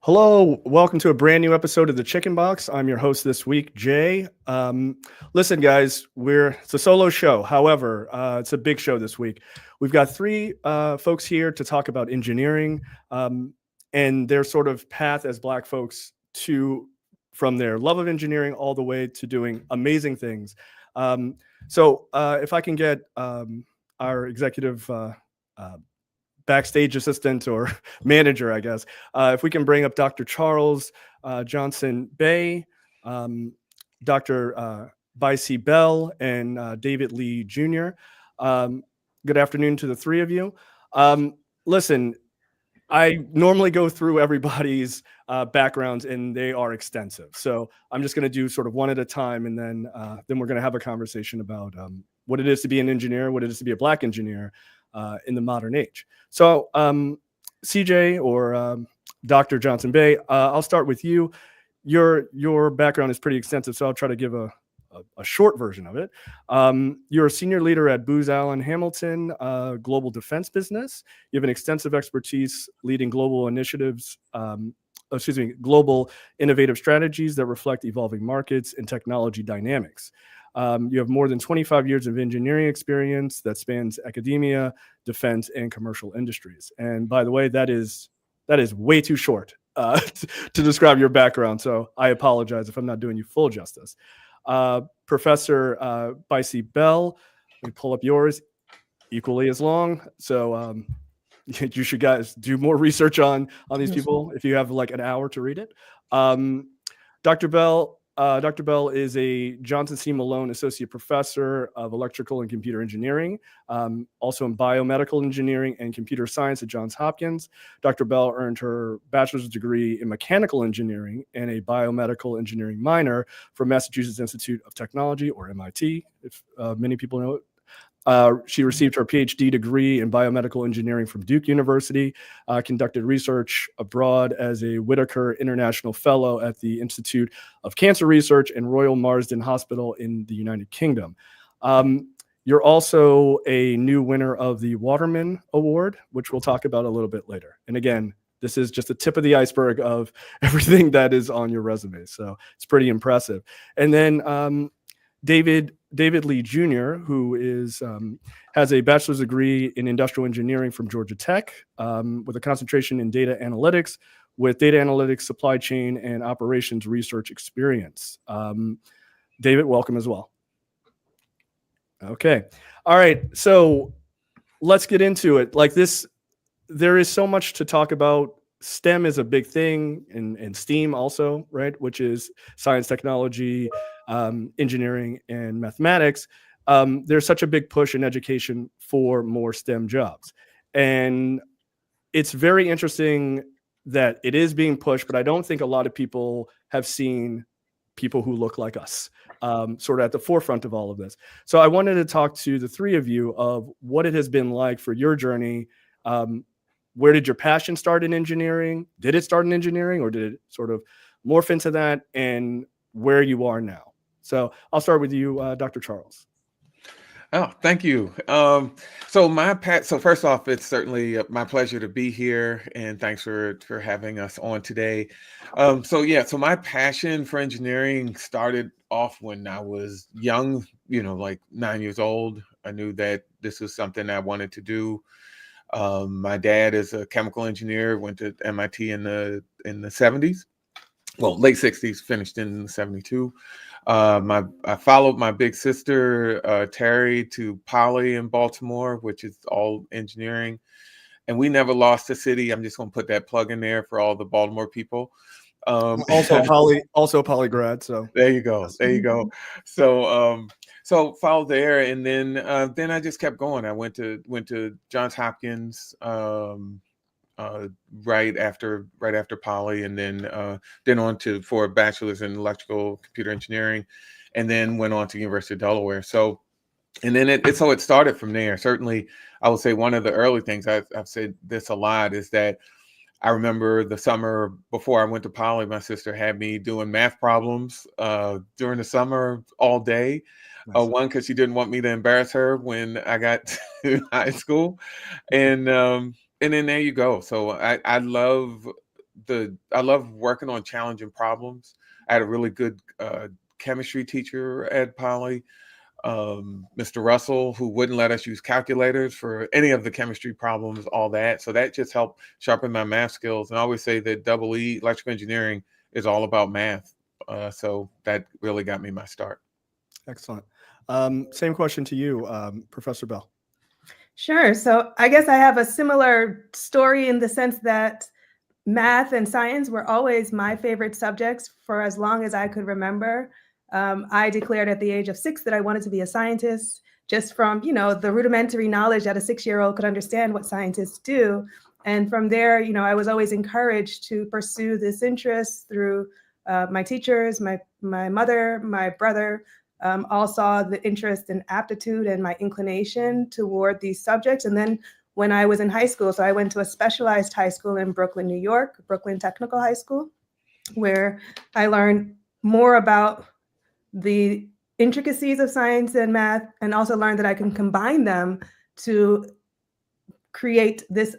Hello, welcome to a brand new episode of the Chicken Box. I'm your host this week, Jay. Listen, guys, it's a solo show. However, it's a big show this week. We've got three folks here to talk about engineering and their sort of path as Black folks from their love of engineering all the way to doing amazing things. If I can get our executive backstage assistant or manager, I guess. If we can bring up Dr. Charles Johnson-Bey, Dr. Bisi Bell, and David Lee Jr. Good afternoon to the three of you. Listen, I normally go through everybody's backgrounds, and they are extensive. So I'm just going to do sort of one at a time, and then we're going to have a conversation about what it is to be an engineer, what it is to be a Black engineer in the modern age. So CJ or Dr. Johnson-Bey, I'll start with you. Your background is pretty extensive, so I'll try to give a short version of it. You're a senior leader at Booz Allen Hamilton Global Defense Business. You have an extensive expertise leading global initiatives, global innovative strategies that reflect evolving markets and technology dynamics. You have more than 25 years of engineering experience that spans academia, defense, and commercial industries. And by the way, that is way too short to describe your background. So I apologize if I'm not doing you full justice. Professor Bisi Bell, let me pull up yours, equally as long. So you should guys do more research on these people if you have like an hour to read it. Dr. Bell is a Johnson C. Malone Associate Professor of Electrical and Computer Engineering, also in Biomedical Engineering and Computer Science at Johns Hopkins. Dr. Bell earned her bachelor's degree in Mechanical Engineering and a Biomedical Engineering minor from Massachusetts Institute of Technology, or MIT, if many people know it. She received her PhD degree in biomedical engineering from Duke University, conducted research abroad as a Whitaker International Fellow at the Institute of Cancer Research and Royal Marsden Hospital in the United Kingdom. You're also a new winner of the Waterman Award, which we'll talk about a little bit later. And again, this is just the tip of the iceberg of everything that is on your resume. So it's pretty impressive. And then David Lee Jr., who has a bachelor's degree in industrial engineering from Georgia Tech, with a concentration in data analytics, with data analytics, supply chain, and operations research experience. David, welcome as well. Okay. All right. So let's get into it. Like this, there is so much to talk about. STEM is a big thing, and STEAM also, right? Which is science, technology, engineering, and mathematics. There's such a big push in education for more STEM jobs. And it's very interesting that it is being pushed, but I don't think a lot of people have seen people who look like us sort of at the forefront of all of this. So I wanted to talk to the three of you of what it has been like for your journey. Where did your passion start in engineering? Did it start in engineering, or did it sort of morph into that, and where you are now? So I'll start with you, Dr. Charles. Oh, thank you. So first off, it's certainly my pleasure to be here, and thanks for having us on today. So my passion for engineering started off when I was young, like 9 years old. I knew that this was something I wanted to do. My dad is a chemical engineer, went to MIT in the 70s, well, late 60s, finished in 72. I followed my big sister, Terry, to Poly in Baltimore, which is all engineering. And we never lost a city. I'm just going to put that plug in there for all the Baltimore people. Also Poly grad. So there you go. There you go. So followed there, and then I just kept going. I went to Johns Hopkins right after Poly, and then on for a bachelor's in electrical computer engineering, and then went on to University of Delaware. So, and then it started from there. Certainly, I would say one of the early things, I've said this a lot, is that I remember the summer before I went to Poly, my sister had me doing math problems during the summer all day. Nice. One, because she didn't want me to embarrass her when I got to high school. And then there you go. So I love I love working on challenging problems. I had a really good chemistry teacher at Poly, Mr. Russell, who wouldn't let us use calculators for any of the chemistry problems, all that. So that just helped sharpen my math skills. And I always say that double E, electrical engineering, is all about math. So that really got me my start. Excellent. Same question to you, Professor Bell. Sure. So I guess I have a similar story in the sense that math and science were always my favorite subjects for as long as I could remember. I declared at the age of 6 that I wanted to be a scientist, just from, the rudimentary knowledge that a 6-year-old could understand what scientists do. And from there, I was always encouraged to pursue this interest through my teachers, my mother, my brother. All saw the interest and aptitude and my inclination toward these subjects. And then when I was in high school, so I went to a specialized high school in Brooklyn, New York, Brooklyn Technical High School, where I learned more about the intricacies of science and math, and also learned that I can combine them to create this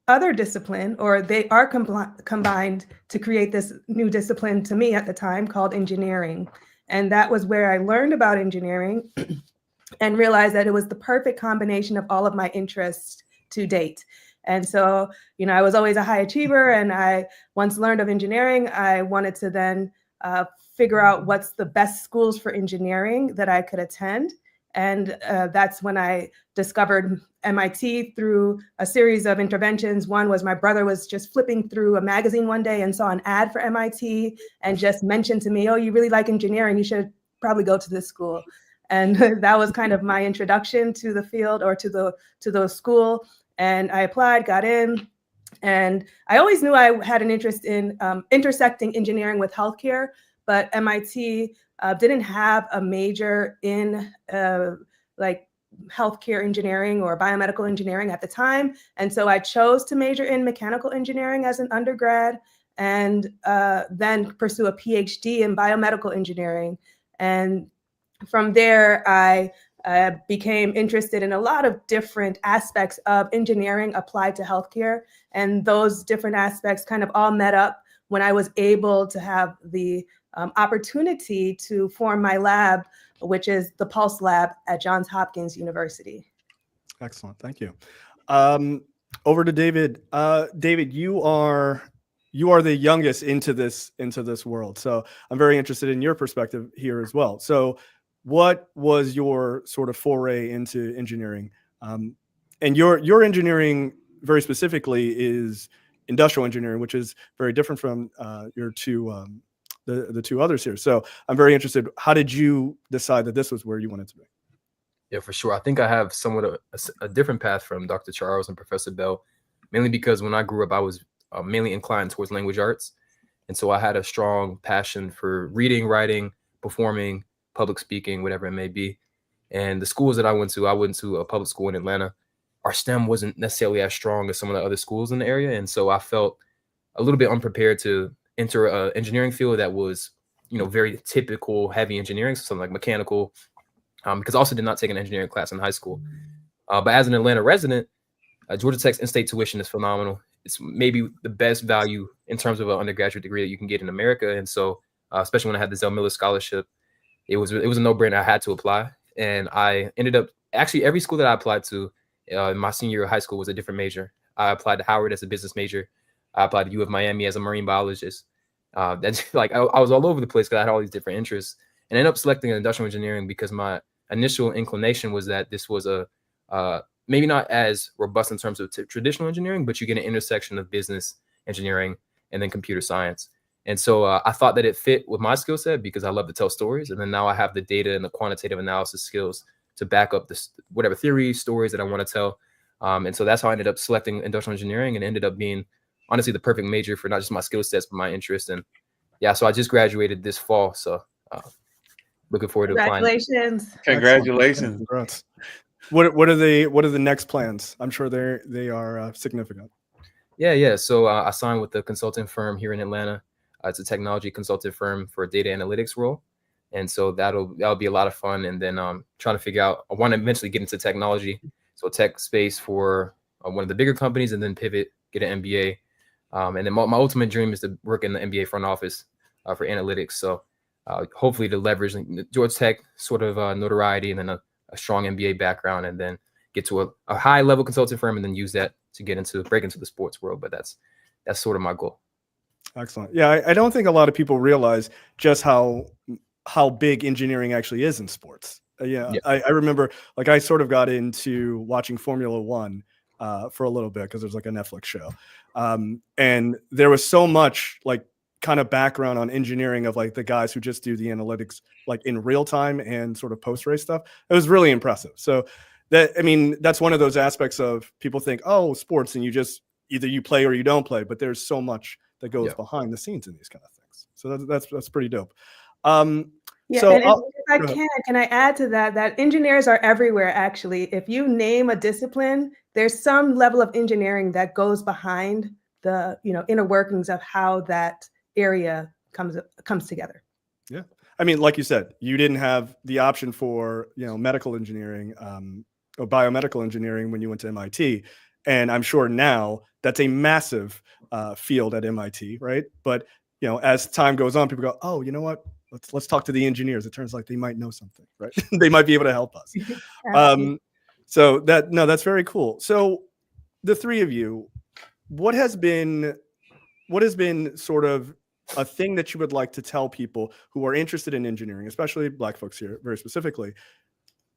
other discipline, or they are combined to create this new discipline to me at the time called engineering. And that was where I learned about engineering and realized that it was the perfect combination of all of my interests to date. And so, I was always a high achiever, and I once learned of engineering, I wanted to then figure out what's the best schools for engineering that I could attend. And that's when I discovered MIT through a series of interventions. One was my brother was just flipping through a magazine one day and saw an ad for MIT and just mentioned to me, "Oh, you really like engineering, you should probably go to this school." And that was kind of my introduction to the field, or to the school. And I applied, got in. And I always knew I had an interest in intersecting engineering with healthcare, but MIT didn't have a major in like healthcare engineering or biomedical engineering at the time. And so I chose to major in mechanical engineering as an undergrad, and then pursue a PhD in biomedical engineering. And from there, I became interested in a lot of different aspects of engineering applied to healthcare. And those different aspects kind of all met up when I was able to have the opportunity to form my lab, which is the Pulse Lab at Johns Hopkins University. Excellent. Thank you. Over to David. David, you are the youngest into this world. So I'm very interested in your perspective here as well. So what was your sort of foray into engineering? And your engineering very specifically is industrial engineering, which is very different from your two the two others here. So I'm very interested. How did you decide that this was where you wanted to be? Yeah, for sure. I think I have somewhat a different path from Dr. Charles and Professor Bell, mainly because when I grew up, I was mainly inclined towards language arts. And so I had a strong passion for reading, writing, performing, public speaking, whatever it may be. And the schools that I went to a public school in Atlanta. Our STEM wasn't necessarily as strong as some of the other schools in the area. And so I felt a little bit unprepared to enter an engineering field that was, very typical heavy engineering, so something like mechanical, because I also did not take an engineering class in high school. But as an Atlanta resident, Georgia Tech's in-state tuition is phenomenal. It's maybe the best value in terms of an undergraduate degree that you can get in America. And so, especially when I had the Zell Miller scholarship, it was a no-brainer. I had to apply. And I ended up, actually every school that I applied to in my senior year of high school was a different major. I applied to Howard as a business major. I applied to U of Miami as a marine biologist. That's like, I was all over the place because I had all these different interests, and I ended up selecting industrial engineering because my initial inclination was that this was maybe not as robust in terms of traditional engineering, but you get an intersection of business engineering and then computer science. And so I thought that it fit with my skill set because I love to tell stories. And then now I have the data and the quantitative analysis skills to back up this, whatever theory stories that I want to tell. And so that's how I ended up selecting industrial engineering, and ended up being honestly the perfect major for not just my skill sets, but my interest. And yeah, so I just graduated this fall. So looking forward to applying. Congratulations. Congrats. What are the next plans? I'm sure they are significant. Yeah. So I signed with a consulting firm here in Atlanta. It's a technology consulting firm for a data analytics role. And so that'll be a lot of fun. And then trying to figure out, I want to eventually get into technology. So tech space for one of the bigger companies, and then pivot, get an MBA And then my ultimate dream is to work in the NBA front office for analytics. So hopefully to leverage Georgia Tech sort of notoriety and then a strong NBA background, and then get to a high level consulting firm and then use that to break into the sports world. But that's sort of my goal. Excellent. Yeah, I don't think a lot of people realize just how big engineering actually is in sports. Yeah. I remember, like, I sort of got into watching Formula One for a little bit because there's like a Netflix show, and there was so much like kind of background on engineering of like the guys who just do the analytics like in real time and sort of post race stuff. It was really impressive. So that's one of those aspects of people think, oh, sports, and you just either you play or you don't play, but there's so much that goes behind the scenes in these kind of things. So that's pretty dope. Yeah, so and if I can I add to that engineers are everywhere, actually. If you name a discipline, there's some level of engineering that goes behind the inner workings of how that area comes together. Yeah. I mean, like you said, you didn't have the option for, medical engineering or biomedical engineering when you went to MIT. And I'm sure now that's a massive field at MIT, right? But, as time goes on, people go, oh, you know what? Let's talk to the engineers. It turns like they might know something, right? They might be able to help us. So that's very cool. So the three of you, what has been sort of a thing that you would like to tell people who are interested in engineering, especially Black folks here, very specifically,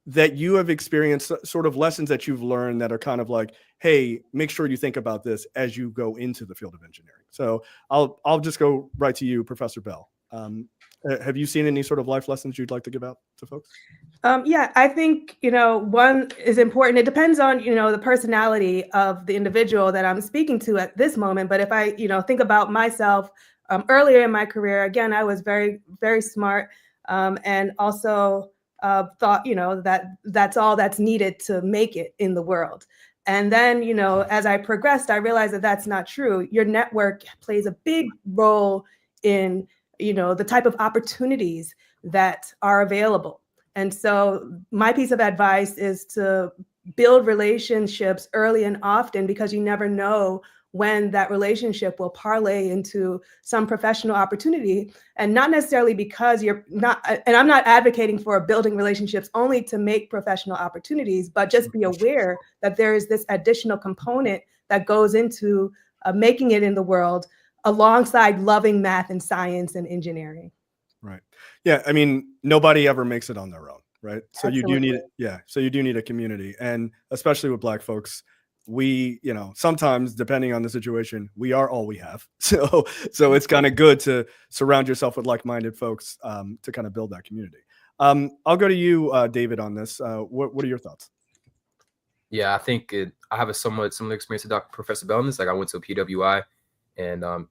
that you have experienced, sort of lessons that you've learned that are kind of like, hey, make sure you think about this as you go into the field of engineering. So I'll just go right to you, Professor Bell. Have you seen any sort of life lessons you'd like to give out to folks? Yeah, I think, one is important. It depends on, the personality of the individual that I'm speaking to at this moment. But if I, think about myself earlier in my career, again, I was very, very smart and also thought, that's all that's needed to make it in the world. And then, as I progressed, I realized that that's not true. Your network plays a big role in the type of opportunities that are available. And so my piece of advice is to build relationships early and often, because you never know when that relationship will parlay into some professional opportunity. And not necessarily because you're not, and I'm not advocating for building relationships only to make professional opportunities, but just be aware that there is this additional component that goes into making it in the world, alongside loving math and science and engineering. Right. Yeah. I mean, nobody ever makes it on their own, right? So Absolutely. you do need, so you do need a community. And especially with Black folks, we, sometimes depending on the situation, we are all we have. So it's kind of good to surround yourself with like-minded folks to kind of build that community. I'll go to you, David, on this. What are your thoughts? Yeah, I think I have a somewhat similar experience to Professor Bell in this. Like, I went to PWI, and I'm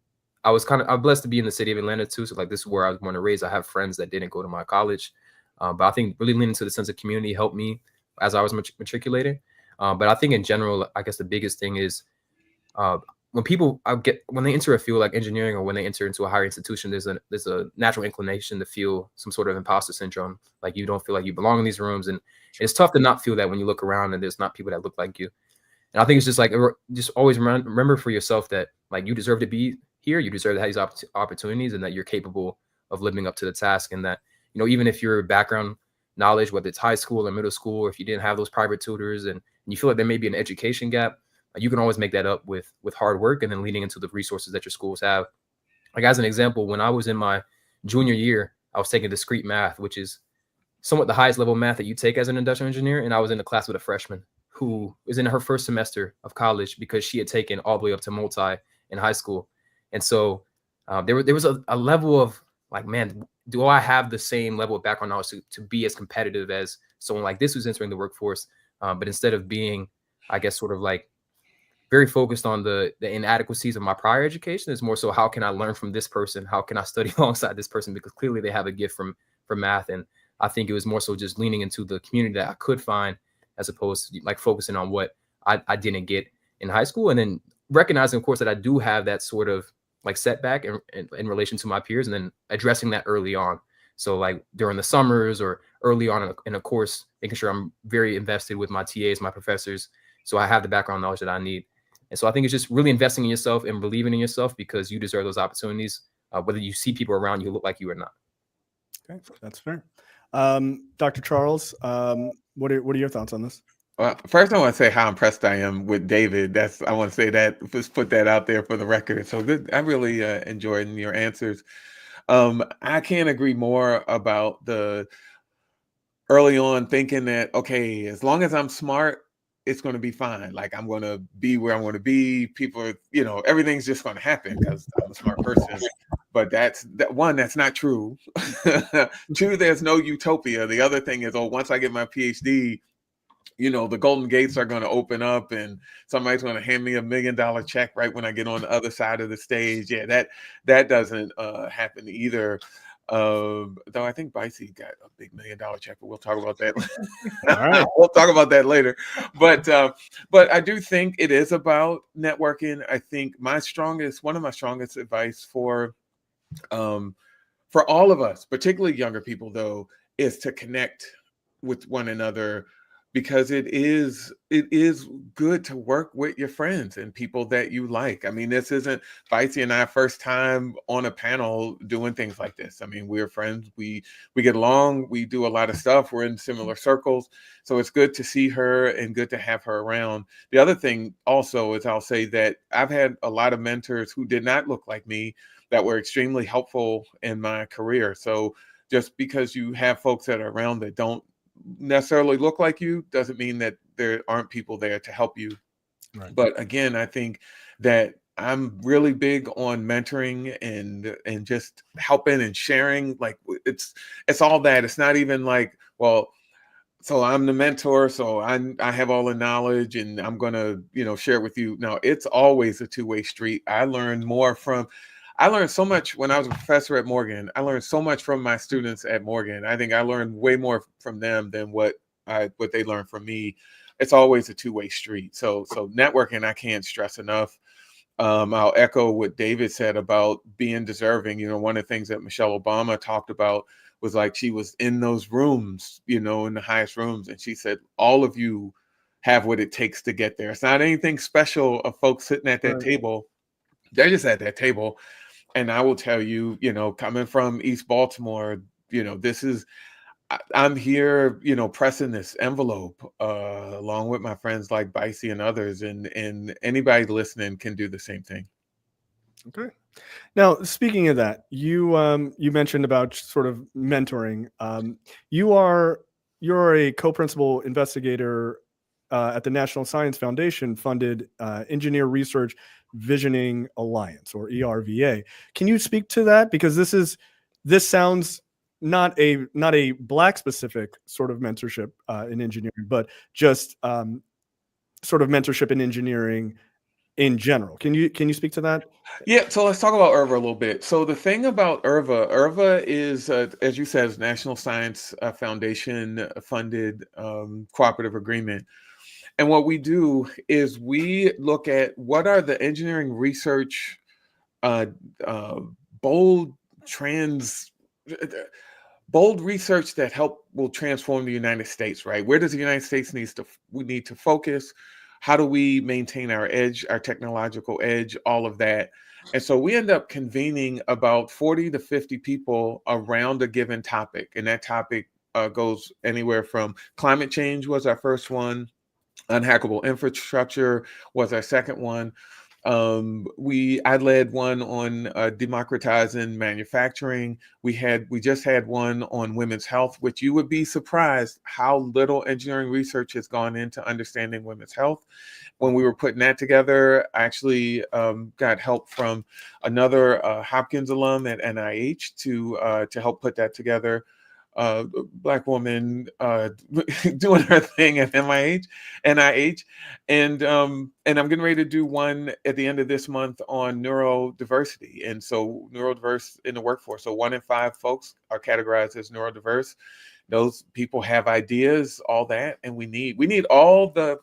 blessed to be in the city of Atlanta too. So like, this is where I was born and raised. I have friends that didn't go to my college, but I think really leaning to the sense of community helped me as I was matriculating. But I think in general, I guess the biggest thing is when they enter a field like engineering, or when they enter into a higher institution, there's a natural inclination to feel some sort of imposter syndrome. Like, you don't feel like you belong in these rooms, and it's tough to not feel that when you look around and there's not people that look like you. And I think it's just like, just always remember for yourself that like, you deserve to be here, you deserve to have these opportunities, and that you're capable of living up to the task. And that, even if your background knowledge, whether it's high school or middle school, or if you didn't have those private tutors and you feel like there may be an education gap, you can always make that up with hard work, and then leaning into the resources that your schools have. Like, as an example, when I was in my junior year, I was taking discrete math, which is somewhat the highest level math that you take as an industrial engineer. And I was in a class with a freshman who was in her first semester of college because she had taken all the way up to multi in high school. And so there was a level of like, man, do I have the same level of background knowledge to be as competitive as someone like this who's entering the workforce? But instead of being, I guess, sort of like very focused on the inadequacies of my prior education, it's more so, how can I learn from this person? How can I study alongside this person? Because clearly they have a gift for math. And I think it was more so just leaning into the community that I could find, as opposed to like focusing on what I didn't get in high school. And then recognizing, of course, that I do have that sort of like setback in relation to my peers, and then addressing that early on. So like during the summers or early on in a course, making sure I'm very invested with my TAs, my professors, so I have the background knowledge that I need. And so I think it's just really investing in yourself and believing in yourself, because you deserve those opportunities, whether you see people around you who look like you or not. Okay, that's fair. Dr. Charles, what are your thoughts on this? Well, first I want to say how impressed I am with David. I want to say that, just put that out there for the record. So good. I really enjoyed your answers. I can't agree more about the early on thinking that, okay, as long as I'm smart, it's going to be fine. Like, I'm going to be where I'm going to be. People are, everything's just going to happen because I'm a smart person. But that's not true. Two, there's no utopia. The other thing is, once I get my PhD, the golden gates are going to open up and somebody's going to hand me $1 million check right when I get on the other side of the stage. Yeah, that doesn't happen either. Though I think Bisi got a big $1 million check, but we'll talk about that. All right. We'll talk about that later. But I do think it is about networking. I think one of my strongest advice for all of us, particularly younger people, though, is to connect with one another, because it is good to work with your friends and people that you like. I mean, this isn't Bisi and I first time on a panel doing things like this. I mean, we're friends. We get along. We do a lot of stuff. We're in similar circles. So it's good to see her and good to have her around. The other thing also is, I'll say that I've had a lot of mentors who did not look like me that were extremely helpful in my career. So just because you have folks that are around that don't necessarily look like you doesn't mean that there aren't people there to help you. Right. But again, I think that I'm really big on mentoring and just helping and sharing. Like, it's all that. It's not even like, well, so I'm the mentor, so I have all the knowledge and I'm gonna share it with you. No, it's always a two-way street. I learned so much when I was a professor at Morgan. I learned so much from my students at Morgan. I think I learned way more from them than what they learned from me. It's always a two-way street. So networking, I can't stress enough. I'll echo what David said about being deserving. One of the things that Michelle Obama talked about was, like, she was in those rooms, in the highest rooms, and she said, all of you have what it takes to get there. It's not anything special of folks sitting at that table. They're just at that table. And I will tell you, coming from East Baltimore, I'm here, pressing this envelope along with my friends like Bisi and others, and anybody listening can do the same thing. Okay. Now, speaking of that, you mentioned about sort of mentoring. You're a co-principal investigator at the National Science Foundation funded Engineer Research Visioning Alliance, or ERVA. Can you speak to that? Because this sounds not a Black specific sort of mentorship in engineering, but just sort of mentorship in engineering in general. Can you speak to that? Yeah, so let's talk about IRVA a little bit. So the thing about IRVA is, as you said, is National Science Foundation funded cooperative agreement. And what we do is we look at what are the engineering research bold research that will transform the United States, right? Where does the United States need to focus? How do we maintain our edge, our technological edge, all of that? And so we end up convening about 40 to 50 people around a given topic. And that topic goes anywhere from climate change was our first one. Unhackable infrastructure was our second one. I led one on democratizing manufacturing. We just had one on women's health, which you would be surprised how little engineering research has gone into understanding women's health. When we were putting that together, I actually got help from another Hopkins alum at NIH to help put that together. Black woman doing her thing at NIH, and I'm getting ready to do one at the end of this month on neurodiversity, and so neurodiverse in the workforce. So 1 in 5 folks are categorized as neurodiverse. Those people have ideas, all that, and we need the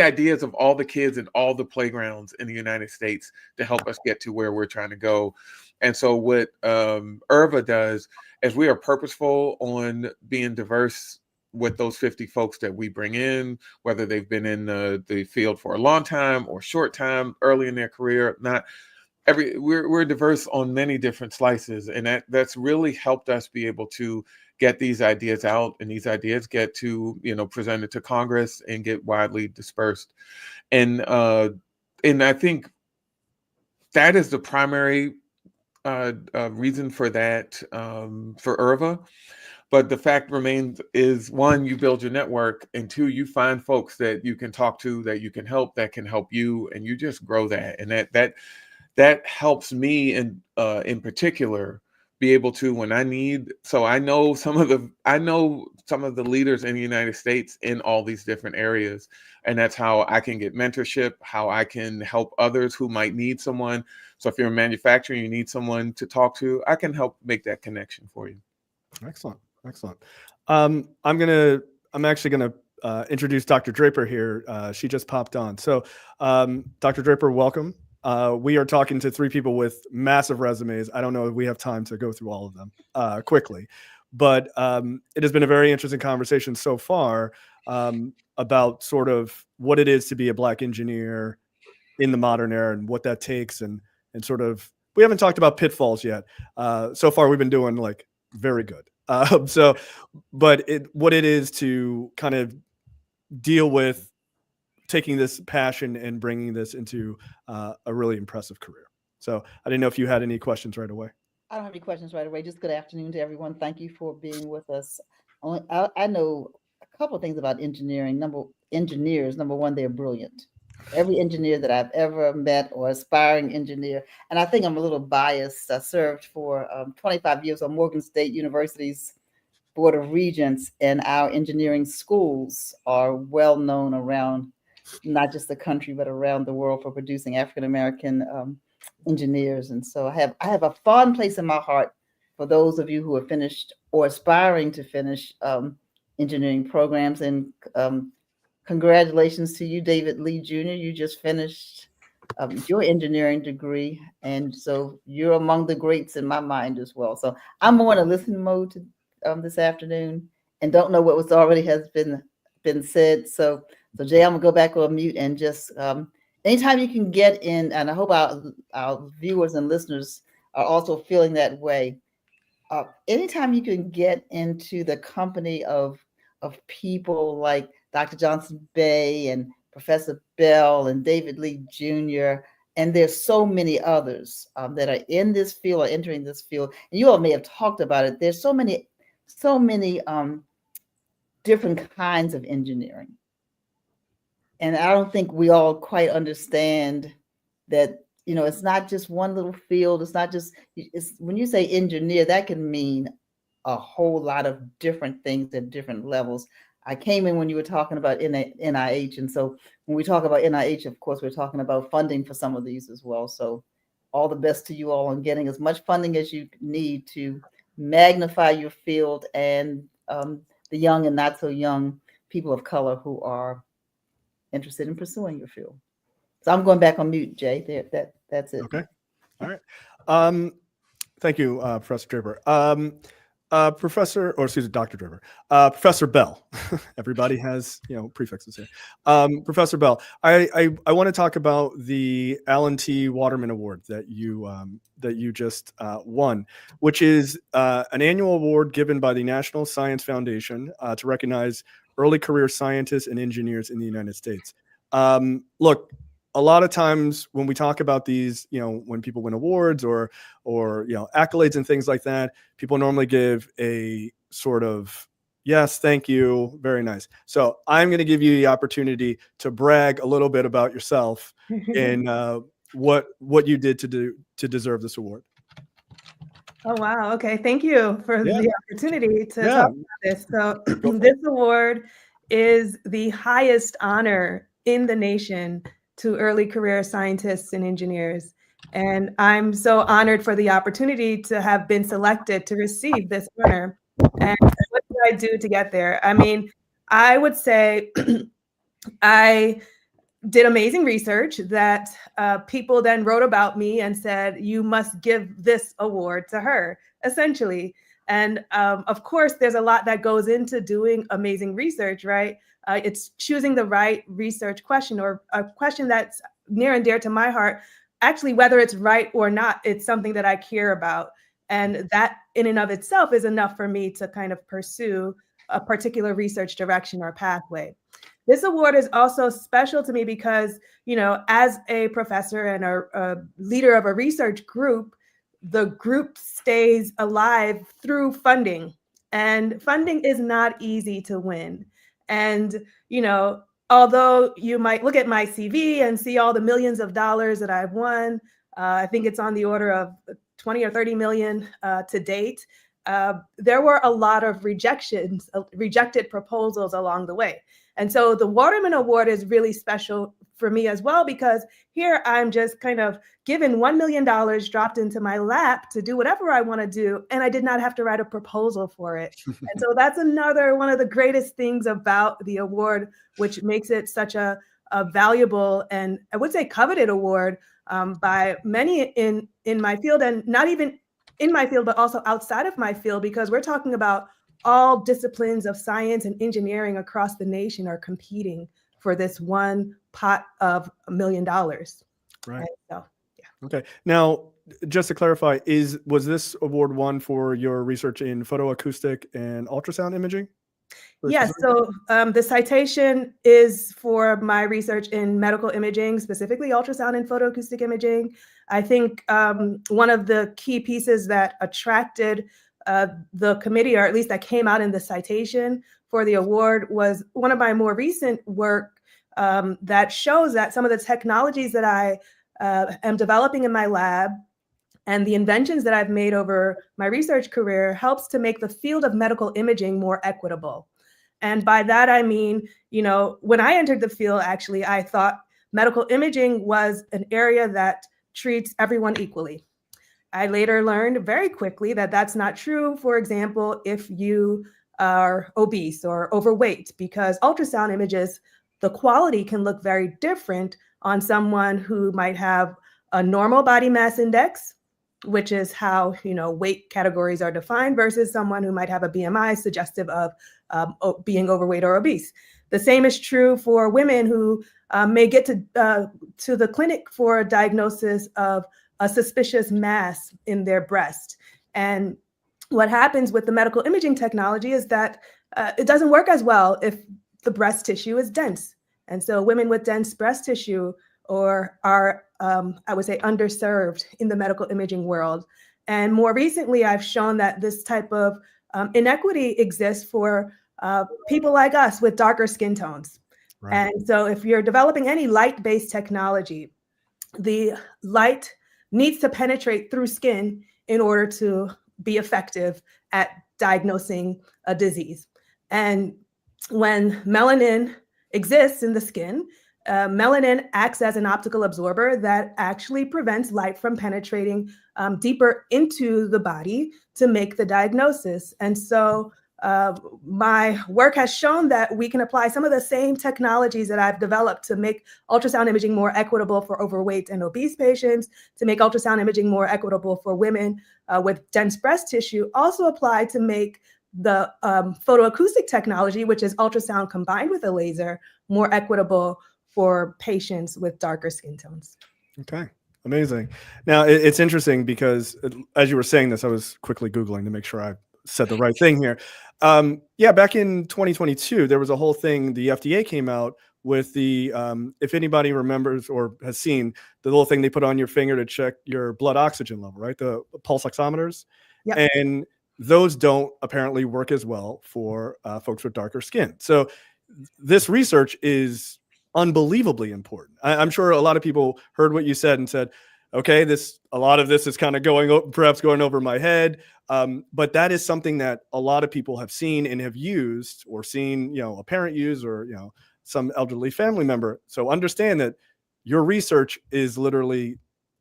ideas of all the kids in all the playgrounds in the United States to help us get to where we're trying to go. And so what IRVA does is we are purposeful on being diverse with those 50 folks that we bring in, whether they've been in the field for a long time or short time, early in their career, not we're diverse on many different slices, and that's really helped us be able to get these ideas out, and these ideas get to, presented to Congress and get widely dispersed. And I think that is the primary reason for that, for IRVA. But the fact remains is, one, you build your network, and two, you find folks that you can talk to, that you can help, that can help you, and you just grow that. And that helps me in particular be able to, when I need. So I know some of the leaders in the United States in all these different areas, and that's how I can get mentorship, how I can help others who might need someone. So if you're in manufacturing, you need someone to talk to, I can help make that connection for you. Excellent. I'm actually gonna introduce Dr. Draper here. She just popped on. So Dr. Draper, welcome. We are talking to three people with massive resumes. I don't know if we have time to go through all of them quickly, but it has been a very interesting conversation so far about sort of what it is to be a Black engineer in the modern era and what that takes, and sort of, we haven't talked about pitfalls yet. So far, we've been doing like very good. But what it is to kind of deal with taking this passion and bringing this into a really impressive career. So I didn't know if you had any questions right away. I don't have any questions right away. Just good afternoon to everyone. Thank you for being with us. I know a couple of things about engineering. Number one, they're brilliant. Every engineer that I've ever met, or aspiring engineer, and I think I'm a little biased. I served for 25 years on Morgan State University's Board of Regents, and our engineering schools are well known around not just the country, but around the world for producing African-American engineers. And so I have a fond place in my heart for those of you who have finished or aspiring to finish engineering programs. And congratulations to you, David Lee Jr. You just finished your engineering degree. And so you're among the greats in my mind as well. So I'm more in a listening mode this afternoon, and don't know what was already has been said. So Jay, I'm gonna go back on mute, and just anytime you can get in, and I hope our viewers and listeners are also feeling that way. Anytime you can get into the company of people like Dr. Johnson-Bey and Professor Bell and David Lee Jr., and there's so many others that are in this field or entering this field, and you all may have talked about it. There's so many different kinds of engineering. And I don't think we all quite understand that, it's not just one little field. It's not just, when you say engineer, that can mean a whole lot of different things at different levels. I came in when you were talking about NIH. And so when we talk about NIH, of course, we're talking about funding for some of these as well. So all the best to you all on getting as much funding as you need to magnify your field, and the young and not so young people of color who are interested in pursuing your field. So I'm going back on mute, Jay. That's it. Okay. All right. Thank you, Professor Draper. Dr. Draper. Professor Bell. Everybody has, prefixes here. Professor Bell, I want to talk about the Alan T. Waterman Award that you just won, which is an annual award given by the National Science Foundation to recognize early career scientists and engineers in the United States. Look, a lot of times when we talk about these, when people win awards or accolades and things like that, people normally give a sort of, yes, thank you, very nice. So I'm going to give you the opportunity to brag a little bit about yourself and what you did to deserve this award. Oh, wow. Okay. Thank you for the opportunity to talk about this. So this award is the highest honor in the nation to early career scientists and engineers. And I'm so honored for the opportunity to have been selected to receive this honor. And what did I do to get there? I mean, I would say I did amazing research that people then wrote about me and said, you must give this award to her, essentially. And of course, there's a lot that goes into doing amazing research, right? It's choosing the right research question, or a question that's near and dear to my heart. Actually, whether it's right or not, it's something that I care about. And that in and of itself is enough for me to kind of pursue a particular research direction or pathway. This award is also special to me because, you know, as a professor and a leader of a research group, the group stays alive through funding. And funding is not easy to win. And, you know, although you might look at my CV and see all the millions of dollars that I've won, I think it's on the order of 20 or 30 million to date. There were a lot of rejected proposals along the way. And so the Waterman Award is really special for me as well, because here I'm just kind of given $1 million dropped into my lap to do whatever I want to do. And I did not have to write a proposal for it. And so that's another one of the greatest things about the award, which makes it such a valuable and I would say coveted award by many in my field, and not even in my field, but also outside of my field, because we're talking about all disciplines of science and engineering across the nation are competing for this one pot of $1 million. Right. And so, yeah. Okay. Now, just to clarify, was this award won for your research in photoacoustic and ultrasound imaging? Yes. So the citation is for my research in medical imaging, specifically ultrasound and photoacoustic imaging. I think one of the key pieces that attracted the committee, or at least that came out in the citation for the award, was one of my more recent work that shows that some of the technologies that I am developing in my lab and the inventions that I've made over my research career helps to make the field of medical imaging more equitable. And by that, I mean, you know, when I entered the field, actually, I thought medical imaging was an area that treats everyone equally. I later learned very quickly that that's not true. For example, if you are obese or overweight, because ultrasound images, the quality can look very different on someone who might have a normal body mass index, which is how, you know, weight categories are defined, versus someone who might have a BMI suggestive of being overweight or obese. The same is true for women who may get to the clinic for a diagnosis of a suspicious mass in their breast. And what happens with the medical imaging technology is that it doesn't work as well if the breast tissue is dense. And so women with dense breast tissue are, I would say, underserved in the medical imaging world. And more recently, I've shown that this type of inequity exists for people like us with darker skin tones. Right. And so if you're developing any light-based technology, the light needs to penetrate through skin in order to be effective at diagnosing a disease. And when melanin exists in the skin, melanin acts as an optical absorber that actually prevents light from penetrating deeper into the body to make the diagnosis. And so my work has shown that we can apply some of the same technologies that I've developed to make ultrasound imaging more equitable for overweight and obese patients, to make ultrasound imaging more equitable for women with dense breast tissue, also apply to make the photoacoustic technology, which is ultrasound combined with a laser, more equitable for patients with darker skin tones. Okay. Amazing. Now, it's interesting because as you were saying this, I was quickly Googling to make sure I said the right thing here. Yeah, back in 2022, there was a whole thing. The FDA came out with the, if anybody remembers or has seen the little thing they put on your finger to check your blood oxygen level, right? The pulse oximeters. Yep. And those don't apparently work as well for folks with darker skin. So this research is unbelievably important. I'm sure a lot of people heard what you said and said, okay, a lot of this is kind of perhaps going over my head. But that is something that a lot of people have seen and have used, or seen, you know, a parent use, or, you know, some elderly family member. So understand that your research is literally,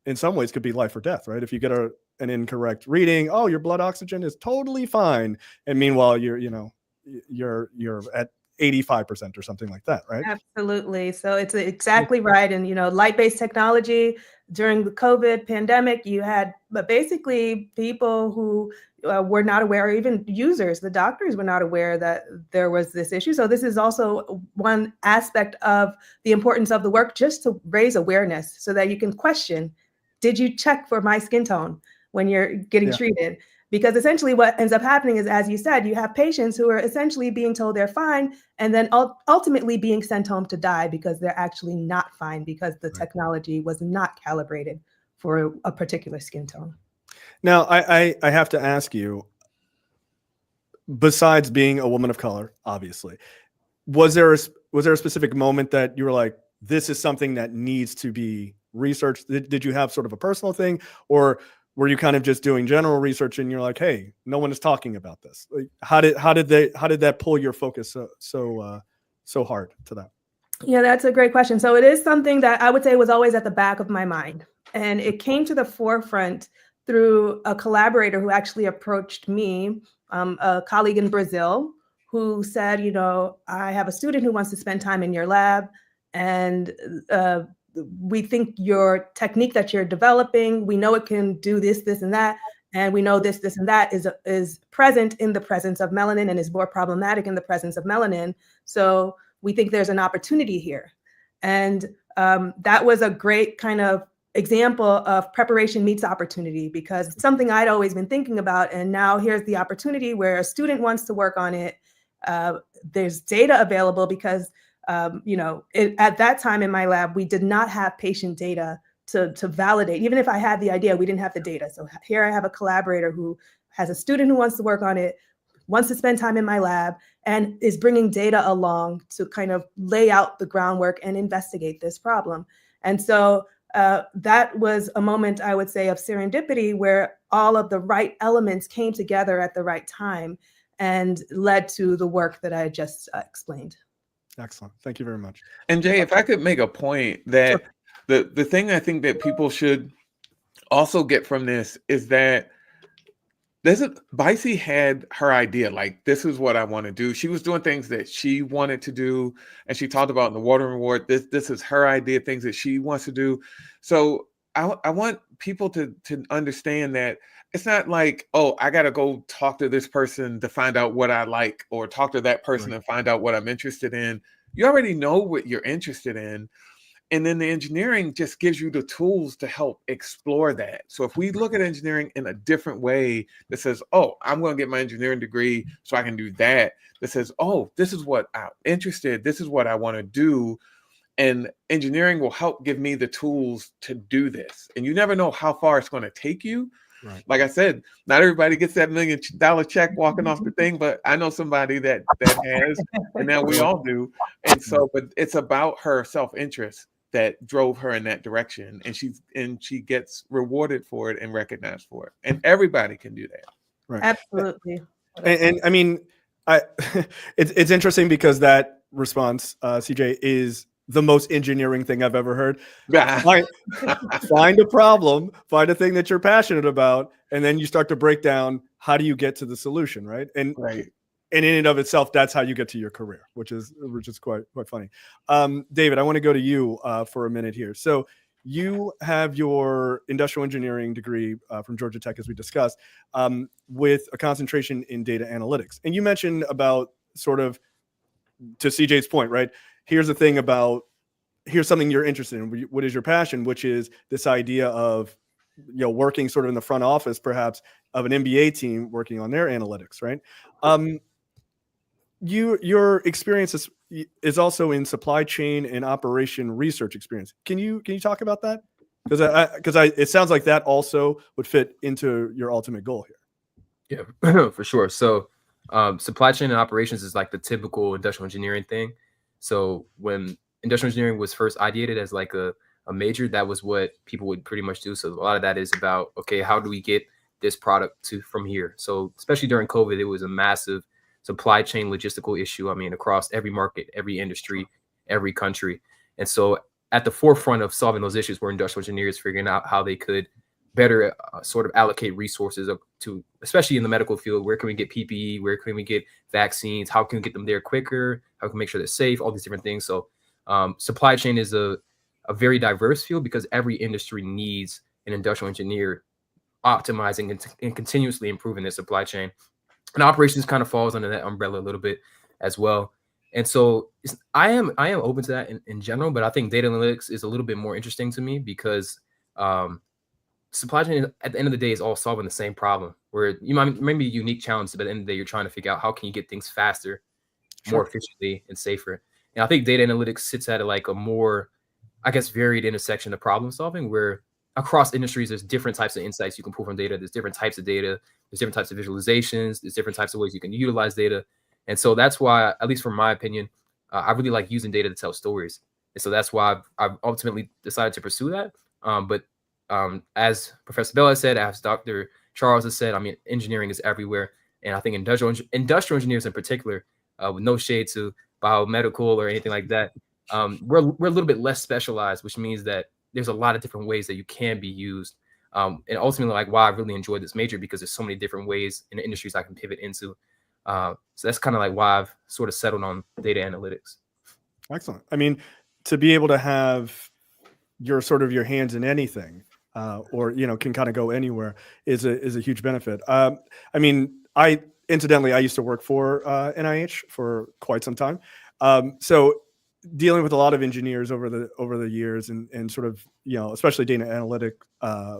in some ways, could be life or death, right? If you get an incorrect reading, oh, your blood oxygen is totally fine. And meanwhile, you're at 85% or something like that, right? Absolutely. So it's exactly right. And, light-based technology during the COVID pandemic, you had basically people who were not aware, or even users, the doctors were not aware that there was this issue. So this is also one aspect of the importance of the work, just to raise awareness so that you can question, did you check for my skin tone when you're getting treated? Because essentially what ends up happening is, as you said, you have patients who are essentially being told they're fine and then ultimately being sent home to die because they're actually not fine, because the technology was not calibrated for a particular skin tone. Now, I have to ask you, besides being a woman of color, obviously, was there a specific moment that you were like, this is something that needs to be researched? Did you have sort of a personal thing, or were you kind of just doing general research and you're like, hey, no one is talking about this? Like, how did that pull your focus so hard to that? Yeah, that's a great question. So it is something that I would say was always at the back of my mind, and it came to the forefront through a collaborator who actually approached me, a colleague in Brazil, who said, I have a student who wants to spend time in your lab, and we think your technique that you're developing, we know it can do this, this, and that. And we know this, and that is present in the presence of melanin and is more problematic in the presence of melanin. So we think there's an opportunity here. And that was a great kind of example of preparation meets opportunity, because it's something I'd always been thinking about. And now here's the opportunity where a student wants to work on it. There's data available because at that time in my lab, we did not have patient data to validate. Even if I had the idea, we didn't have the data. So here I have a collaborator who has a student who wants to work on it, wants to spend time in my lab, and is bringing data along to kind of lay out the groundwork and investigate this problem. And so that was a moment, I would say, of serendipity, where all of the right elements came together at the right time and led to the work that I just explained. Excellent. Thank you very much. And Jay, if I could make a point that the thing I think that people should also get from this is that Bisi had her idea, like, this is what I want to do. She was doing things that she wanted to do, and she talked about in the Waterman Award, this is her idea, things that she wants to do. So I want people to understand that it's not like, oh, I got to go talk to this person to find out what I like, or talk to that person and find out what I'm interested in. You already know what you're interested in. And then the engineering just gives you the tools to help explore that. So if we look at engineering in a different way that says, oh, I'm going to get my engineering degree so I can do that. That says, oh, this is what I'm interested. This is what I want to do. And engineering will help give me the tools to do this. And you never know how far it's going to take you. Right. Like I said, not everybody gets that $1 million check walking off the thing, but I know somebody that has, and now we all do. And so, but it's about her self-interest that drove her in that direction, and she gets rewarded for it and recognized for it. And everybody can do that. Right. Absolutely. And I mean, it's interesting because that response, CJ, is the most engineering thing I've ever heard. Find a problem, find a thing that you're passionate about, and then you start to break down, how do you get to the solution, right? And in and of itself, that's how you get to your career, which is quite funny. David, I want to go to you for a minute here. So you have your industrial engineering degree from Georgia Tech, as we discussed, with a concentration in data analytics. And you mentioned about, sort of, to CJ's point, right? Here's something you're interested in. What is your passion? Which is this idea of, working sort of in the front office, perhaps, of an MBA team working on their analytics, right? Your experience is also in supply chain and operation research experience. Can you talk about that? Because it sounds like that also would fit into your ultimate goal here. Yeah, for sure. So supply chain and operations is like the typical industrial engineering thing. So when industrial engineering was first ideated as like a major, that was what people would pretty much do. So a lot of that is about, okay, how do we get this product from here? So especially during COVID, it was a massive supply chain logistical issue. I mean, across every market, every industry, every country. And so at the forefront of solving those issues were industrial engineers figuring out how they could better sort of allocate resources to, especially in the medical field. Where can we get PPE? Where can we get vaccines? How can we get them there quicker? How can we make sure they're safe? All these different things. So supply chain is a very diverse field because every industry needs an industrial engineer optimizing and continuously improving their supply chain. And operations kind of falls under that umbrella a little bit as well. And so I am open to that in general, but I think data analytics is a little bit more interesting to me because supply chain at the end of the day is all solving the same problem, where you might maybe a unique challenge, but at the end of the day, you're trying to figure out how can you get things faster, more efficiently, and safer. And I think data analytics sits at like a more, I guess, varied intersection of problem solving, where across industries, there's different types of insights you can pull from data. There's different types of data. There's different types of visualizations. There's different types of ways you can utilize data. And so that's why, at least from my opinion, I really like using data to tell stories. And so that's why I've ultimately decided to pursue that. But as Professor Bell has said, as Dr. Charles has said, I mean, engineering is everywhere. And I think industrial engineers in particular, with no shade to biomedical or anything like that, we're a little bit less specialized, which means that there's a lot of different ways that you can be used. And ultimately, like, why I really enjoyed this major, because there's so many different ways in the industries I can pivot into. So that's kind of like why I've sort of settled on data analytics. Excellent. I mean, to be able to have your hands in anything, or, you know, can kind of go anywhere is a huge benefit. I mean, I used to work for NIH for quite some time. So dealing with a lot of engineers over the years and sort of, you know, especially data analytic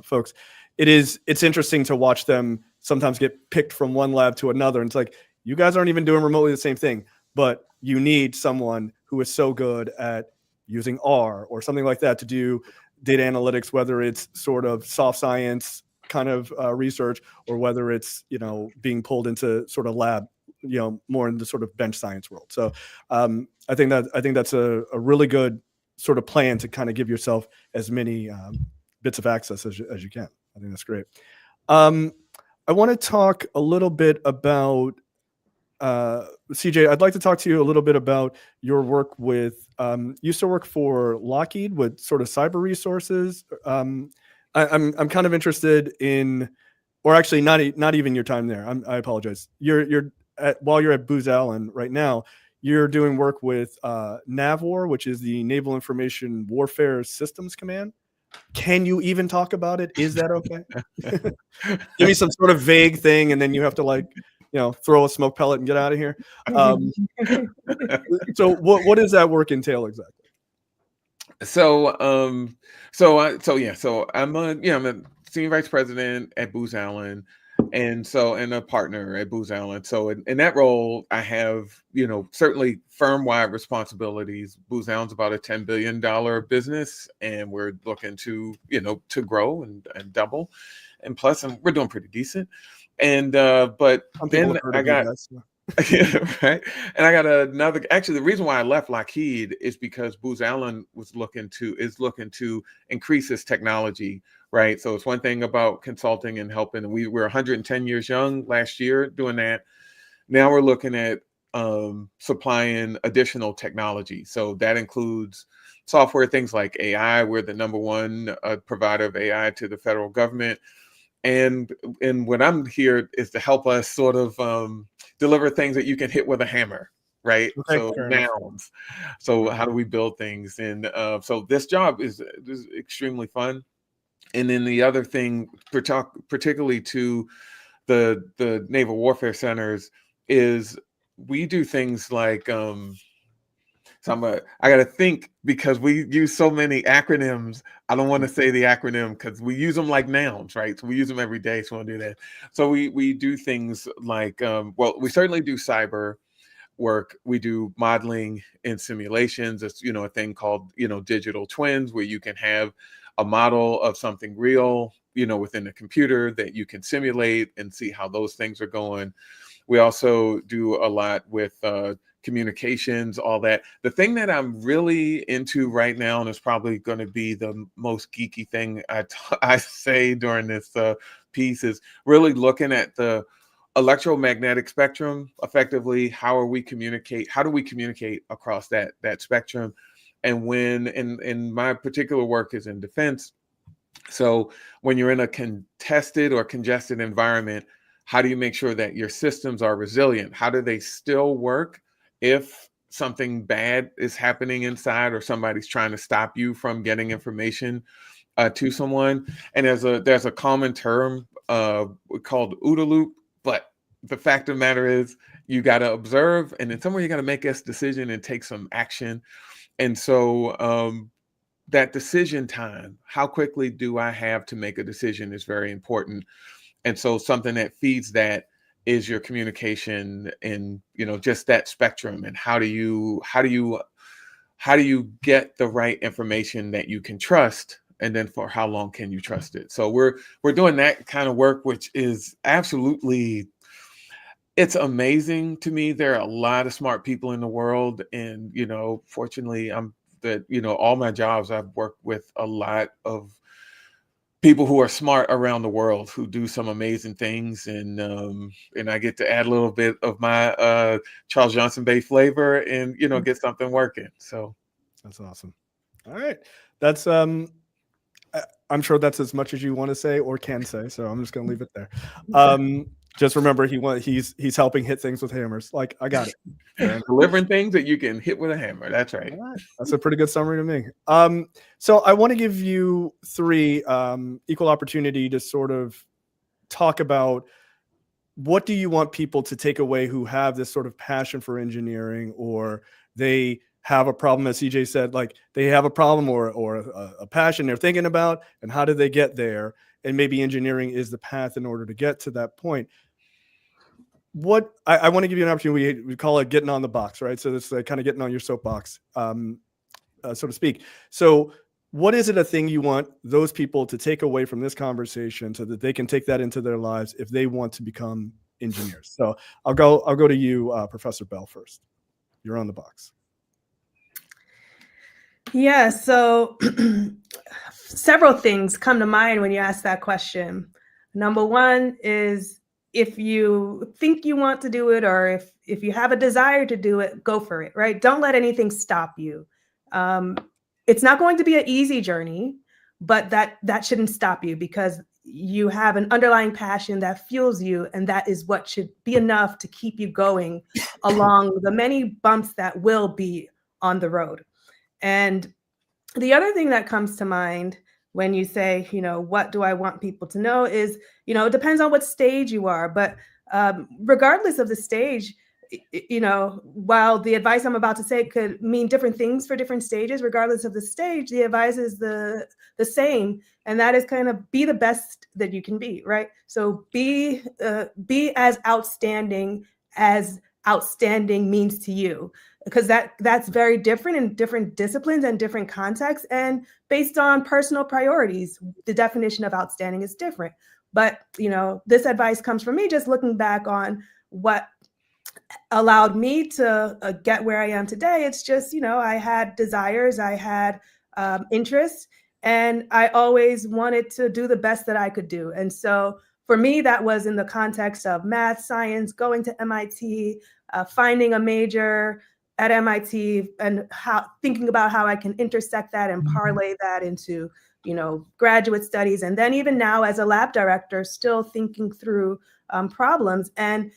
folks, it's interesting to watch them sometimes get picked from one lab to another. And it's like, you guys aren't even doing remotely the same thing, but you need someone who is so good at using R or something like that to do data analytics, whether it's sort of soft science kind of research, or whether it's, you know, being pulled into sort of lab, you know, more in the sort of bench science world. So I think that's a really good sort of plan to kind of give yourself as many bits of access as you can. I think that's great. I want to talk a little bit about CJ. I'd like to talk to you a little bit about your work with, you used to work for Lockheed with sort of cyber resources. I'm kind of interested in, or actually not even your time there. I apologize. While you're at Booz Allen right now, you're doing work with NAVWAR, which is the Naval Information Warfare Systems Command. Can you even talk about it? Is that okay? Give me some sort of vague thing, and then you have to, like, you know, throw a smoke pellet and get out of here. So what does that work entail exactly? So I'm a senior vice president at Booz Allen, and a partner at Booz Allen. So in that role, I have, you know, certainly firm-wide responsibilities. Booz Allen's about a $10 billion business, and we're looking to, you know, to grow and double, and plus, and we're doing pretty decent. And but then I got right, and I got another. Actually, the reason why I left Lockheed is because Booz Allen is looking to increase its technology. Right. So it's one thing about consulting and helping. And we're 110 years young last year doing that. Now we're looking at supplying additional technology. So that includes software, things like AI. We're the number one provider of AI to the federal government. And what I'm here is to help us sort of deliver things that you can hit with a hammer. Right. Okay, so nouns. So how do we build things? And so this job is extremely fun. And then the other thing, particularly to the Naval Warfare Centers, is we do things like, I got to think, because we use so many acronyms. I don't want to say the acronym because we use them like nouns, right? So we use them every day. So we'll do that. So we do things like, we certainly do cyber work. We do modeling and simulations. It's, you know, a thing called, you know, digital twins, where you can have a model of something real, you know, within a computer that you can simulate and see how those things are going. We also do a lot with communications, all that. The thing that I'm really into right now, and it's probably going to be the most geeky thing I say during this piece, is really looking at the electromagnetic spectrum effectively. How do we communicate across that spectrum? And when in my particular work is in defense, So when you're in a contested or congested environment, how do you make sure that your systems are resilient? How do they still work if something bad is happening inside or somebody's trying to stop you from getting information to someone? And there's a common term called OODA loop, but the fact of the matter is you got to observe, and then somewhere you got to make a decision and take some action. And so that decision time, how quickly do I have to make a decision, is very important. And so something that feeds that is your communication, and just that spectrum, and how do you get the right information that you can trust, and then for how long can you trust it? So we're doing that kind of work, which is absolutely, it's amazing to me. There are a lot of smart people in the world, and fortunately all my jobs, I've worked with a lot of people who are smart around the world, who do some amazing things, and I get to add a little bit of my Charles Johnson-Bey flavor, and get something working. So that's awesome. All right, that's I'm sure that's as much as you want to say or can say, so I'm just gonna leave it there. Just remember, he's helping hit things with hammers. Like, I got it. And delivering things that you can hit with a hammer. That's right. All right. That's a pretty good summary to me. So I want to give you three equal opportunity to sort of talk about, what do you want people to take away who have this sort of passion for engineering, or they have a problem, as CJ said, like they have a problem or a passion they're thinking about, and how do they get there? And maybe engineering is the path in order to get to that point. What I want to give you an opportunity, we call it getting on the box, right? So this is kind of getting on your soapbox, so to speak. So what is it, a thing you want those people to take away from this conversation so that they can take that into their lives if they want to become engineers? So I'll go to you, Professor Bell, first. You're on the box. Yeah, so several things come to mind when you ask that question. Number one is, if you think you want to do it, or if you have a desire to do it, go for it, right? Don't let anything stop you. It's not going to be an easy journey, but that shouldn't stop you, because you have an underlying passion that fuels you, and that is what should be enough to keep you going along the many bumps that will be on the road. And the other thing that comes to mind when you say, what do I want people to know, is, it depends on what stage you are, but regardless of the stage, while the advice I'm about to say could mean different things for different stages, regardless of the stage, the advice is the same. And that is kind of be the best that you can be, right? So be as outstanding means to you, because that's very different in different disciplines and different contexts, and based on personal priorities, the definition of outstanding is different. But this advice comes from me just looking back on what allowed me to get where I am today. It's just, I had desires, I had interests, and I always wanted to do the best that I could do. And so for me, that was in the context of math, science, going to MIT, finding a major at MIT, and thinking about how I can intersect that and parlay that into, graduate studies. And then even now as a lab director, still thinking through problems. And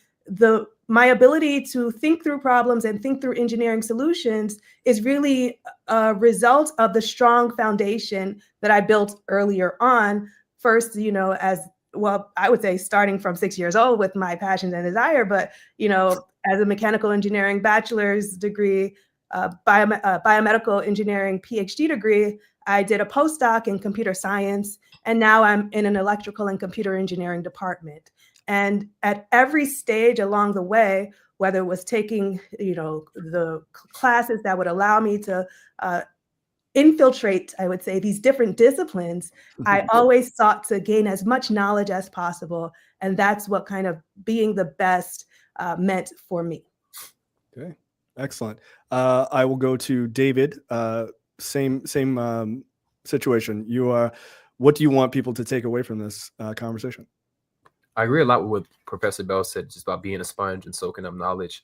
my ability to think through problems and think through engineering solutions is really a result of the strong foundation that I built earlier on. First, as well, I would say starting from 6 years old with my passion and desire, but, as a mechanical engineering bachelor's degree, biomedical engineering PhD degree, I did a postdoc in computer science, and now I'm in an electrical and computer engineering department. And at every stage along the way, whether it was taking, the classes that would allow me to infiltrate, I would say, these different disciplines, I always sought to gain as much knowledge as possible. And that's what kind of being the best meant for me. Okay, excellent. I will go to David. Same situation. What do you want people to take away from this conversation? I agree a lot with what Professor Bell said, just about being a sponge and soaking up knowledge.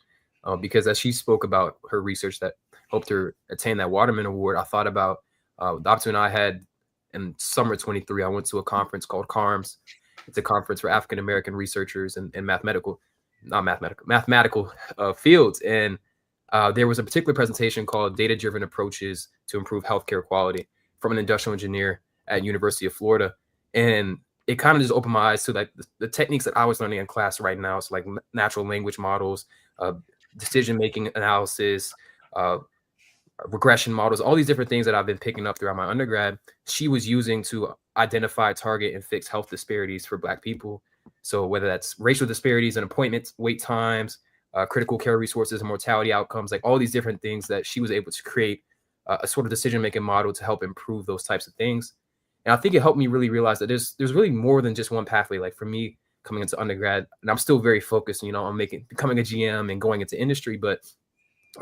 Because as she spoke about her research that helped her attain that Waterman Award, I thought about the opportunity I had in summer 23, I went to a conference called CARMS. It's a conference for African American researchers in mathematical fields. And there was a particular presentation called Data-Driven Approaches to Improve Healthcare Quality from an industrial engineer at University of Florida. And it kind of just opened my eyes to like the techniques that I was learning in class right now. So like natural language models, decision-making analysis, regression models, all these different things that I've been picking up throughout my undergrad, she was using to identify, target, and fix health disparities for Black people. So whether that's racial disparities in appointments, wait times, critical care resources, and mortality outcomes, like all these different things that she was able to create a sort of decision-making model to help improve those types of things. And I think it helped me really realize that there's really more than just one pathway. Like for me, coming into undergrad, and I'm still very focused, on becoming a GM and going into industry, but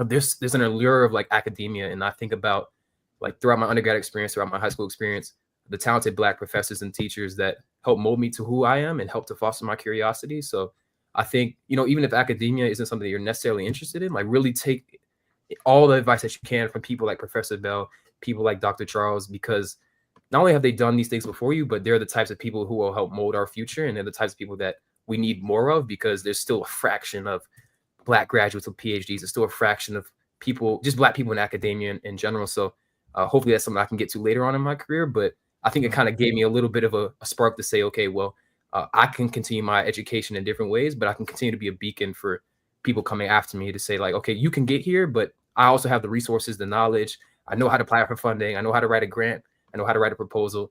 there's an allure of like academia. And I think about like throughout my undergrad experience, throughout my high school experience, the talented Black professors and teachers that help mold me to who I am and help to foster my curiosity. So I think, even if academia isn't something that you're necessarily interested in, like really take all the advice that you can from people like Professor Bell, people like Dr. Charles, because not only have they done these things before you, but they're the types of people who will help mold our future. And they're the types of people that we need more of, because there's still a fraction of Black graduates with PhDs. There's still a fraction of people, just Black people in academia in general. So hopefully that's something I can get to later on in my career. But I think it kind of gave me a little bit of a spark to say, okay, well, I can continue my education in different ways, but I can continue to be a beacon for people coming after me to say like, okay, you can get here, but I also have the resources, the knowledge. I know how to apply for funding. I know how to write a grant. I know how to write a proposal.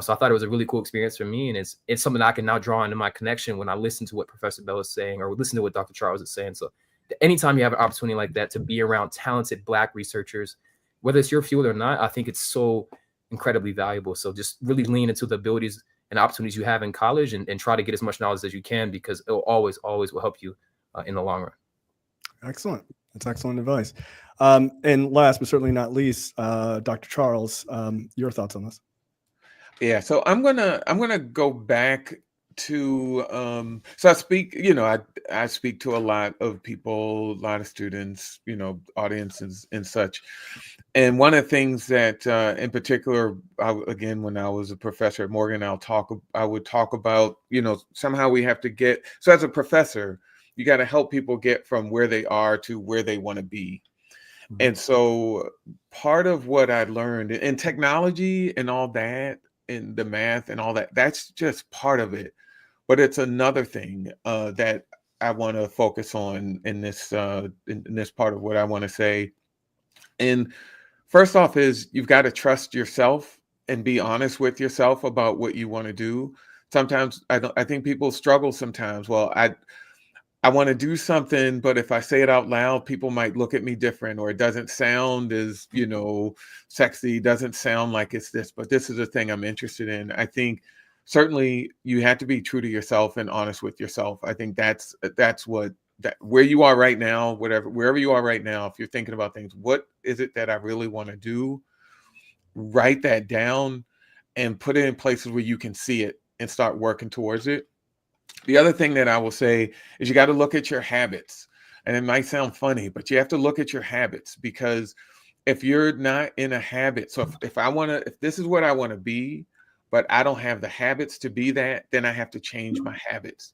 So I thought it was a really cool experience for me. And it's something that I can now draw into my connection when I listen to what Professor Bell is saying or listen to what Dr. Charles is saying. So anytime you have an opportunity like that to be around talented Black researchers, whether it's your field or not, I think it's so incredibly valuable. So just really lean into the abilities and opportunities you have in college and try to get as much knowledge as you can, because it will always will help you in the long run. Excellent. That's excellent advice. And last but certainly not least, Dr. Charles, your thoughts on this? Yeah, so I'm gonna go back to so I speak, I speak to a lot of people, a lot of students, audiences and such. And one of the things that in particular, again, when I was a professor at Morgan, I would talk about, somehow we have to get, so as a professor, you got to help people get from where they are to where they want to be. Mm-hmm. And so part of what I learned in technology and all that, in the math and all that, that's just part of it. But it's another thing that I want to focus on in this part of what I want to say. And first off is you've got to trust yourself and be honest with yourself about what you want to do. Sometimes I think people struggle sometimes. Well, I want to do something, but if I say it out loud, people might look at me different, or it doesn't sound as, sexy, doesn't sound like it's this, but this is the thing I'm interested in. I think certainly you have to be true to yourself and honest with yourself. I think that's where you are right now, wherever you are right now, if you're thinking about things, what is it that I really want to do? Write that down and put it in places where you can see it and start working towards it. The other thing that I will say is you got to look at your habits. And it might sound funny, but you have to look at your habits, because if you're not in a habit, so if this is what I want to be, but I don't have the habits to be that, then I have to change my habits.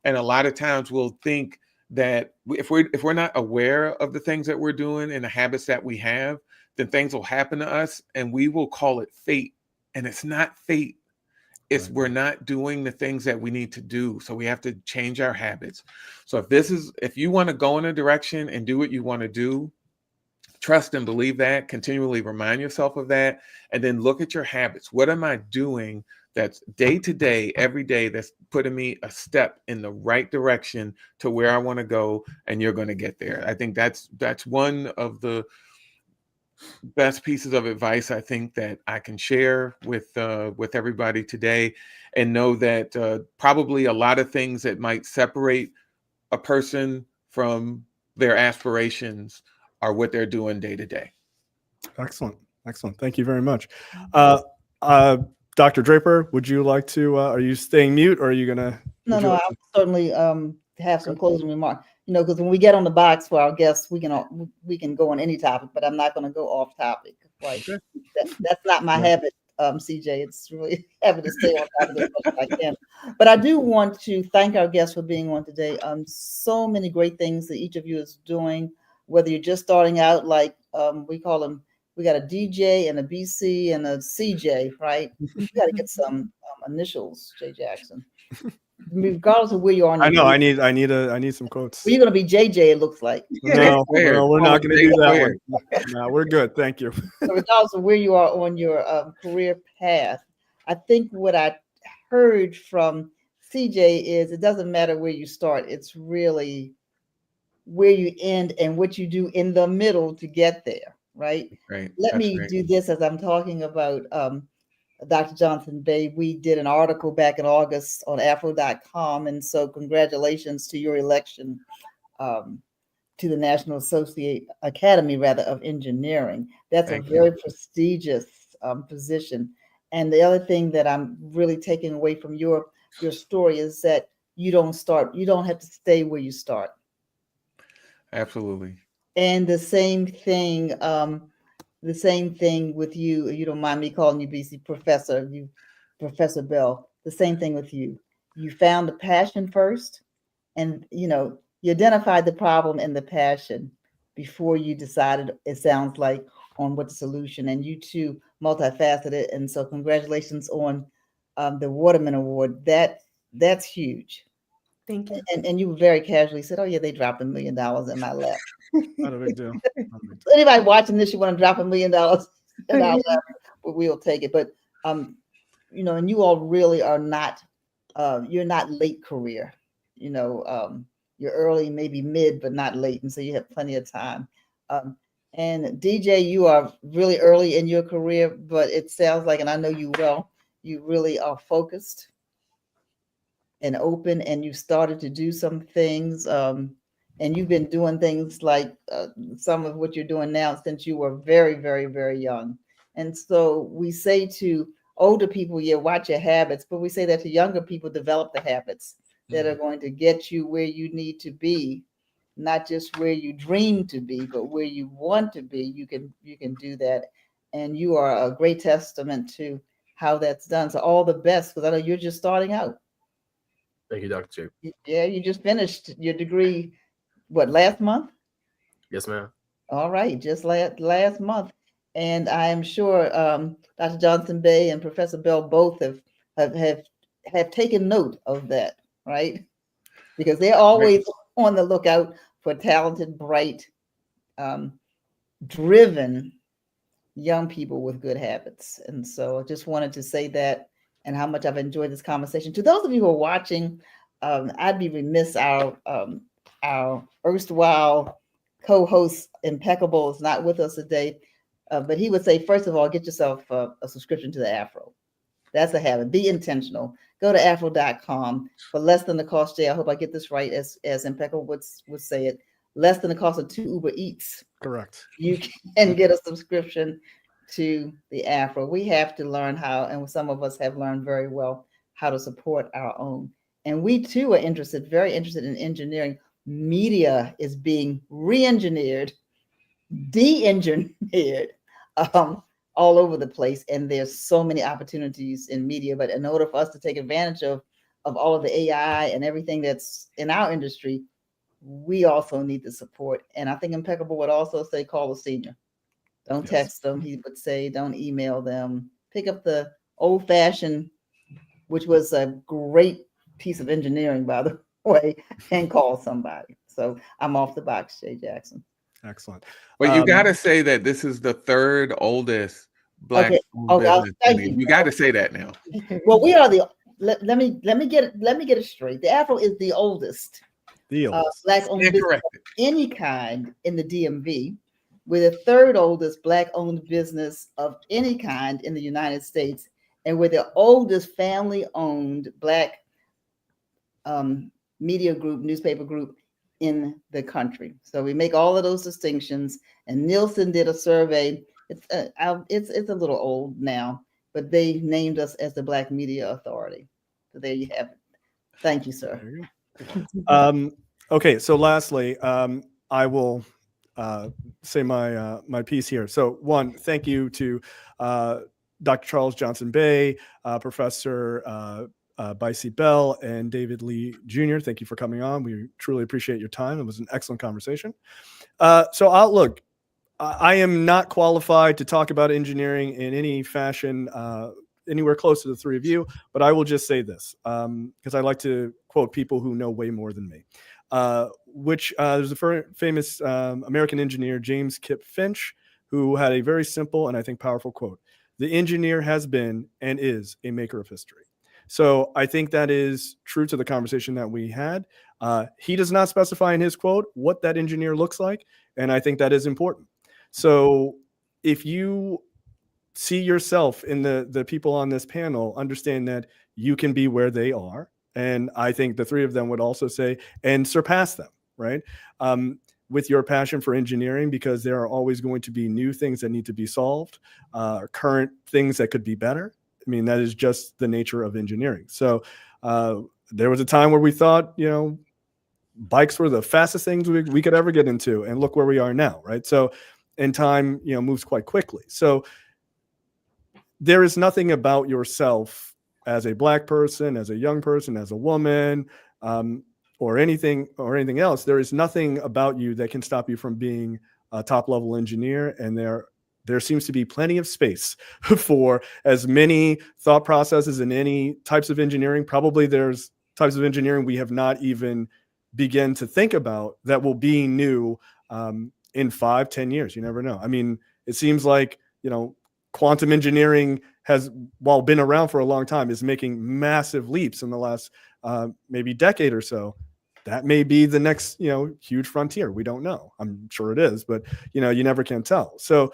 And a lot of times we'll think that if we're not aware of the things that we're doing and the habits that we have, then things will happen to us and we will call it fate. And it's not fate. It's we're not doing the things that we need to do. So we have to change our habits. So if you want to go in a direction and do what you want to do, trust and believe that, continually remind yourself of that, and then look at your habits. What am I doing that's day to day, every day, that's putting me a step in the right direction to where I want to go, and you're going to get there. I think that's one of the best pieces of advice I think that I can share with everybody today, and know that probably a lot of things that might separate a person from their aspirations are what they're doing day to day. Excellent. Thank you very much. Dr. Draper, would you like to, are you staying mute, or are you going to? No, I'll certainly have some closing remarks. Because when we get on the box for our guests, we can go on any topic, but I'm not going to go off topic. Like that's not my habit CJ. It's really having to stay on top of this as much as I can. But I do want to thank our guests for being on today. So many great things that each of you is doing, whether you're just starting out, like we call them, we got a DJ and a BC and a CJ, right? We got to get some initials, J. Jackson. Regardless of where you are on your I know. career. I need some quotes. Well, you're going to be JJ, it looks like. No, we're not going to do that Squared. one. No, we're good. Thank you. So regardless of where you are on your career path, I think what I heard from CJ is it doesn't matter where you start. It's really where you end and what you do in the middle to get there, right? Right. Let That's me right. do this as I'm talking about Dr. Johnson-Bey. We did an article back in August on afro.com. And so congratulations to your election to the National Academy of Engineering. That's Thank a you. very prestigious position. And the other thing that I'm really taking away from your story is that you don't have to stay where you start. Absolutely. And the same thing with you. You don't mind me calling you BC Professor Bell. The same thing with you. You found the passion first, and you identified the problem and the passion before you decided, it sounds like, on what the solution. And you too multifaceted. And so congratulations on the Waterman Award. That's huge. Thank you. And you very casually said, "Oh yeah, they dropped $1 million in my lap." Not a big deal. Anybody watching this, you want to drop $1 million in our lap, we'll take it. But and you all really are not. You're not late career. You're early, maybe mid, but not late, and so you have plenty of time. And DJ, you are really early in your career, but it sounds like, and I know you well, you really are focused and open, and you started to do some things. And you've been doing things like some of what you're doing now since you were very, very, very young. And so we say to older people, yeah, watch your habits, but we say that to younger people, develop the habits that are going to get you where you need to be, not just where you dream to be, but where you want to be. You can do that. And you are a great testament to how that's done. So all the best, because I know you're just starting out. Thank you, Dr. J. Yeah, you just finished your degree, what, last month? Yes, ma'am. All right, just last month. And I am sure Dr. Johnson-Bey and Professor Bell both have taken note of that, right? Because they're always on the lookout for talented, bright, driven young people with good habits. And so I just wanted to say that, and how much I've enjoyed this conversation. To those of you who are watching, I'd be remiss, our erstwhile co-host Impeccable is not with us today, but he would say, first of all, get yourself a subscription to the Afro. That's a habit. Be intentional. Go to afro.com for less than the cost, Jay. I hope I get this right, as Impeccable would say it. Less than the cost of 2 Uber Eats. Correct. You can get a subscription to the Afro. We have to learn how, and some of us have learned very well, how to support our own. And we too are very interested in engineering. Media is being re-engineered, de-engineered all over the place. And there's so many opportunities in media. But in order for us to take advantage of all of the AI and everything that's in our industry, we also need the support. And I think Impeccable would also say, call a senior. Don't text them. He would say, don't email them. Pick up the old-fashioned, which was a great piece of engineering, by the way, and call somebody. So I'm off the box, Jay Jackson. Excellent. Well, you got to say that this is the third oldest Black business. You got to say that now. Well, we are the. Let me get it straight. The Afro is the oldest Black-owned business of any kind in the DMV. We're the third oldest Black-owned business of any kind in the United States, and we're the oldest family-owned Black media group, newspaper group in the country. So we make all of those distinctions. And Nielsen did a survey. It's a little old now, but they named us as the Black Media Authority. So there you have it. Thank you, sir. There you go. Okay, so lastly, I will say my piece here. So one, thank you to Dr. Charles Johnson-Bey, Professor Bisi Bell, and David Lee Jr. Thank you for coming on. We truly appreciate your time. It was an excellent conversation. So look, I am not qualified to talk about engineering in any fashion, anywhere close to the three of you, but I will just say this, because I like to quote people who know way more than me. There's a famous American engineer, James Kip Finch, who had a very simple and I think powerful quote: "The engineer has been and is a maker of history." So I think that is true to the conversation that we had. He does not specify in his quote what that engineer looks like, and I think that is important. So if you see yourself in the people on this panel, understand that you can be where they are. And I think the three of them would also say, and surpass them, right? With your passion for engineering, because there are always going to be new things that need to be solved, current things that could be better. I mean, that is just the nature of engineering. So there was a time where we thought, bikes were the fastest things we could ever get into, and look where we are now, right? So, and time, moves quite quickly. So there is nothing about yourself as a Black person, as a young person, as a woman, or anything else. There is nothing about you that can stop you from being a top-level engineer, and there seems to be plenty of space for as many thought processes in any types of engineering. Probably there's types of engineering we have not even begun to think about that will be new in 5-10 years. You never know. I mean, it seems like, quantum engineering has, while been around for a long time, is making massive leaps in the last maybe decade or so. That may be the next, huge frontier. We don't know. I'm sure it is, but you never can tell. So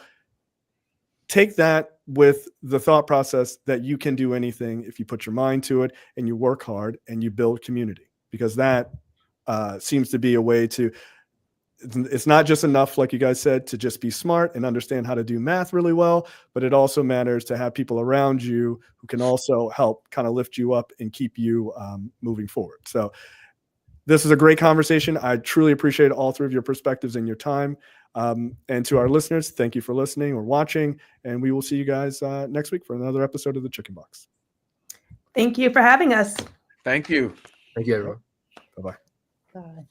take that with the thought process that you can do anything if you put your mind to it and you work hard and you build community, because that seems to be a way to, it's not just enough, like you guys said, to just be smart and understand how to do math really well, but it also matters to have people around you who can also help kind of lift you up and keep you moving forward. So this is a great conversation. I truly appreciate all three of your perspectives and your time. And to our listeners, thank you for listening or watching, and we will see you guys next week for another episode of The Chicken Box. Thank you for having us. Thank you. Thank you, everyone. Bye-bye. Bye.